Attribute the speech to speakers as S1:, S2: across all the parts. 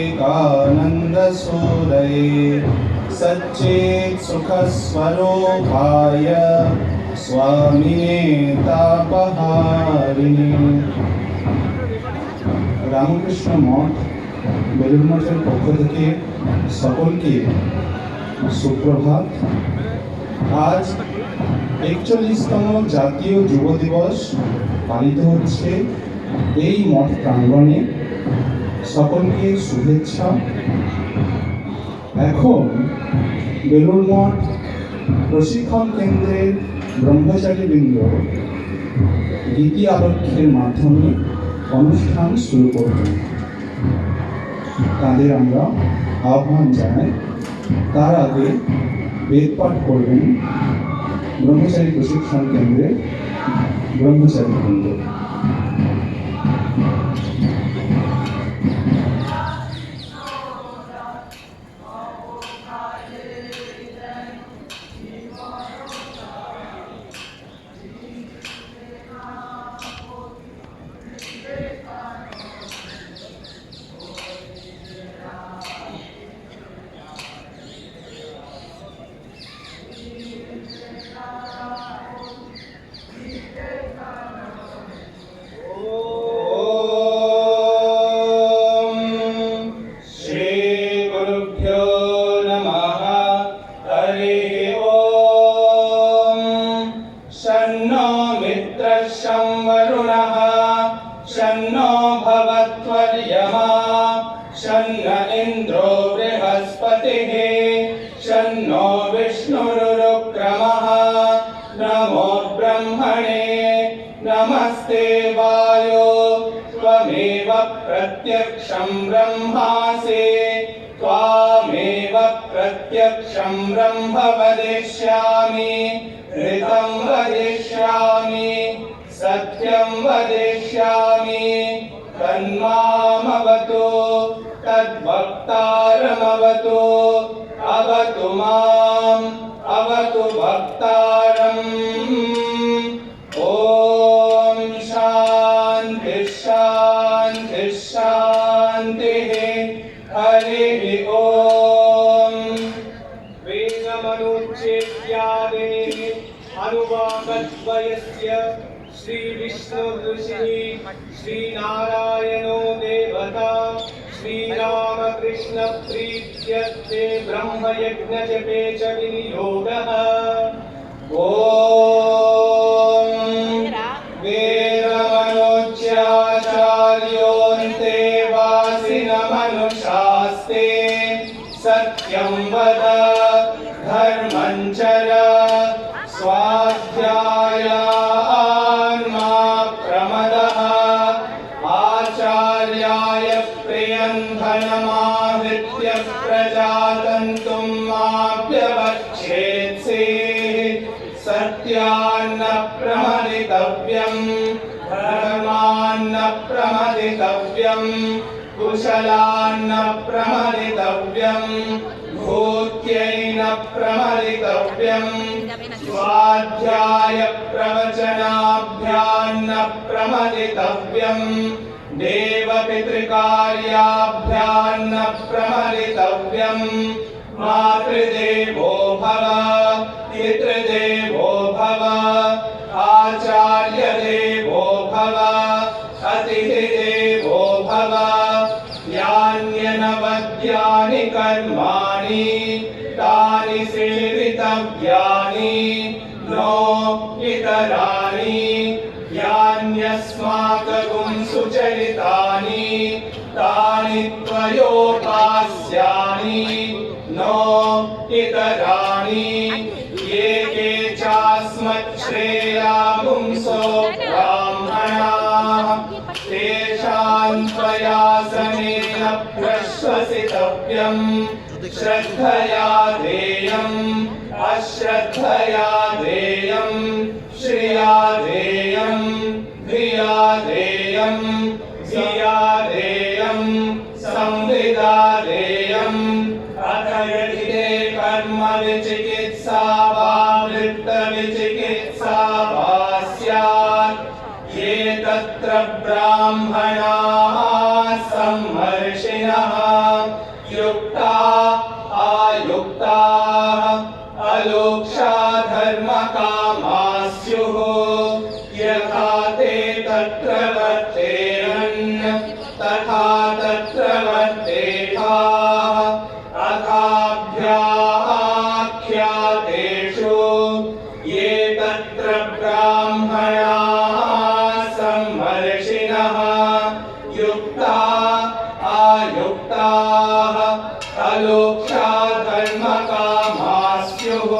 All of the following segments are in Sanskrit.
S1: एकानन्दसूरये सच्चित् सुखस्वरूपाय स्वामिने तापहारिणे। রামকৃষ্ণ মঠ বেলুড় মঠের পক্ষ থেকে সকলকে সুপ্রভাত। আজ ৪১তম জাতীয় যুব দিবস পালিত হচ্ছে এই মঠ প্রাঙ্গণে। সকলকে শুভেচ্ছা। এখন বেলুড় মঠ প্রশিক্ষণ কেন্দ্রের ব্রহ্মচারীবৃন্দ গীতি আবৃত্তির মাধ্যমে অনুষ্ঠান শুরু করবেন। তাদের আমরা আহ্বান জানাই। তার আগে বেদ পাঠ করবেন ব্রহ্মচারী প্রশিক্ষণ কেন্দ্রের ব্রহ্মচারীবৃন্দ।
S2: शन्नो भवत्वर्यमा शन्न इन्द्रो बृहस्पतिः शन्नो विष्णुरुक्रमः नमो ब्रह्मणे नमस्ते वायो त्वमेव प्रत्यक्षं ब्रह्मासि त्वामेव प्रत्यक्षं ब्रह्म वदिष्यामि ऋतं वदिष्यामि सत्यं वदिष्यामि तन्मामवतु तद्भक्तारमवतु अवतु माम् अवतु भक्तारम्। ॐ शान्ति शान्ति शान्तिः। हरिः ॐ। वेदमनुच्छेद्यादेः अनुवाकद्वयस्य श्री विष्णु ऋषिः श्रीनारायणो देवता श्रीरामकृष्ण प्रीत्यर्थे ब्रह्मयज्ञजपे च विनियोगः। ॐ वेदमनोच्याचार्योऽन्ते वासिनमनुशास्ते सत्यं वद धर्मं चर स्वाध्यायान् मा प्रमदः आचार्याय प्रियं धनमाहृत्य प्रजातन्तुं माप्यवच्छेत्सेः सत्यान्न प्रमदितव्यं धर्मान्न प्रमदितव्यं कुशलान्न प्रमदितव्यं भूत्यैन प्रमदितव्यं स्वाध्याय प्रवचनाभ्यान्न प्रमदितव्यं देवपितृकार्याभ्यान्न प्रमदितव्यं मातृदेवो भव पितृदेवो भव आचार्यदेवो भव अतिथिदेवो भव। यान्यनवद्यानि कर्माणि तानि सेवितव्यानि नो इतराणि यान्यस्माकं सुचरितानि तानि त्वयोपास्यानि नो इतराणि ये के चास्मच्छ्रेया पुंसो ब्राह्मणाः तेषां त्वयासनेन प्रश्वसितव्यं श्रद्धया देयम् अश्रद्धया देयम् श्रिया देयम् धिया देयम् धिया देयम् संविदा देयम्। अथ यदि ते कर्म विचिकित्सा वा वृत्त विचिकित्सा वा स्यात् ये तत्र ब्राह्मणाः सम्मर्षिणः युक्ता आयुक्ताः अलोक्षा धर्मकामाः स्युः यथा ते तत्र वर्तेरन् तथा तत्र वर्तेथाः अथाभ्याख्यातेषु ये तत्र ब्राह्मणाः सम्मर्षिणः युक्ता आयुक्ताः अलोक्षा धर्मकामाः स्युः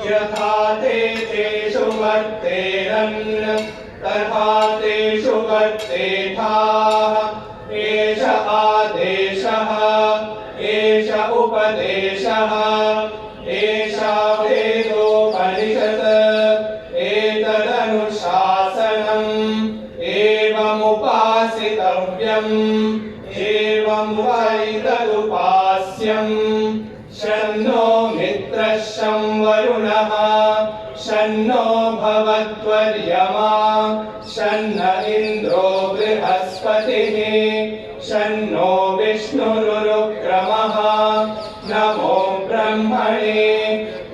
S2: यथा ते तेषु वर्तेरन् तथा तेषु वर्तेथाः एष आदेशः एष उपदेशः एषा वेदोपनिषत् एतदनुशासनम् एवमुपासितव्यम् एवमुपैतदुपास्यम् शन्नो मित्रः शं वरुणः शन्नो भवद्वर्यमा शन्न इन्द्रो बृहस्पतिः शन्नो विष्णुरुक्रमः नमो ब्रह्मणे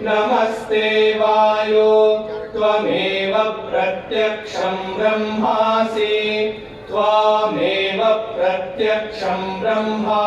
S2: नमस्ते वायो त्वमेव प्रत्यक्षं ब्रह्मासि त्वामेव प्रत्यक्षं ब्रह्मा